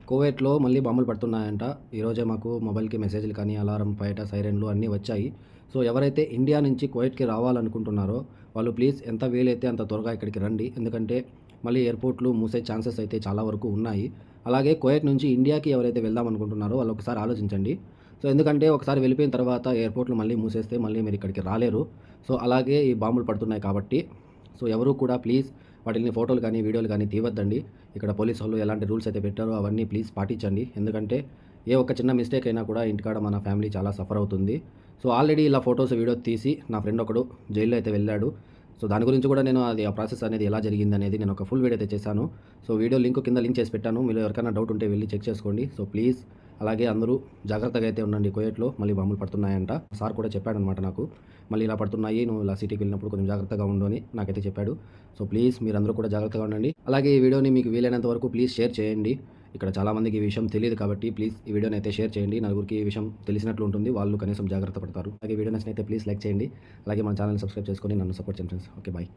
కువైట్‌లో మళ్ళీ బాంబులు పడుతున్నాయంట. ఈరోజే మాకు మొబైల్‌కి మెసేజ్‌లు కానీ, అలారం, బయట సైరన్‌లు అన్నీ వచ్చాయి. సో, ఎవరైతే ఇండియా నుంచి కువైట్‌కి రావాలనుకుంటున్నారో, వాళ్ళు ప్లీజ్ ఎంత వీలైతే అంత త్వరగా ఇక్కడికి రండి. ఎందుకంటే, మళ్ళీ ఎయిర్‌పోర్ట్‌లు మూసే ఛాన్సెస్ అయితే చాలా వరకు ఉన్నాయి. అలాగే కువైట్ నుంచి ఇండియాకి ఎవరైతే వెళ్దామనుకుంటున్నారో, వాళ్ళు ఒకసారి ఆలోచించండి. సో, ఎందుకంటే ఒకసారి వెళ్ళిపోయిన తర్వాత ఎయిర్‌పోర్ట్‌లు మళ్ళీ మూసేస్తే మళ్ళీ మీరు ఇక్కడికి రాలేరు. సో, అలాగే ఈ బాంబులు పడుతున్నాయి కాబట్టి, సో, ఎవరు కూడా ప్లీజ్ వాటిల్ని ఫోటోలు కానీ, వీడియోలు కానీ తీయొద్దండి. ఇక్కడ పోలీసోళ్ళు ఎలాంటి రూల్స్ అయితే పెట్టారో అవన్నీ ప్లీజ్ పాటించండి. ఎందుకంటే ఏ ఒక్క చిన్న మిస్టేక్ అయినా కూడా ఇంటికాడ మన ఫ్యామిలీ చాలా సఫర్ అవుతుంది. సో, ఆల్రెడీ ఇలా ఫోటోస్, వీడియో తీసి నా ఫ్రెండ్ ఒకడు జైల్‌లో అయితే వెళ్ళాడు. సో, దాని గురించి కూడా నేను ఆ ప్రాసెస్ అనేది ఎలా జరిగిందనేది నేను ఒక ఫుల్ వీడియో అయితే చేశాను. సో, వీడియో కింద లింక్ చేసి పెట్టాను. మీలో ఎవరికైనా డౌట్ ఉంటే వెళ్లి చెక్ చేసుకోండి. సో, ప్లీజ్ అలాగే అందరూ జాగ్రత్తగా అయితే ఉండండి. కువైట్‌లో మళ్ళీ బాంబులు పడుతున్నాయంట. సార్ కూడా చెప్పాడనమాట నాకు. మళ్ళీ ఇలా పడుతున్నాయి. నువ్వు ఇలా సిటీకి వెళ్ళినప్పుడు కొంచెం జాగ్రత్తగా ఉండు అని నాకైతే చెప్పాడు. సో, ప్లీజ్ మీరందరూ కూడా జాగ్రత్తగా ఉండండి. అలాగే ఈ వీడియోని మీకు వీలైనంత వరకు ప్లీజ్ షేర్ చేయండి. ఇక్కడ చాలామందికి ఈ విషయం తెలీదు కాబట్టి ప్లీజ్ ఈ వీడియోని అయితే షేర్ చేయండి. నలుగురికి ఈ విషయం తెలిసినట్లు ఉంటుంది. వాళ్ళు కనీసం జాగ్రత్త పడతారు. అలాగే వీడియో నచ్చినైతే ప్లీజ్ లైక్ చేయండి. అలాగే మన ఛానల్‌ని సబ్స్క్రైబ్ చేసుకొని నన్ను సపోర్ట్ చేయండి ఫ్రెండ్స్. ఓకే. బాయ్.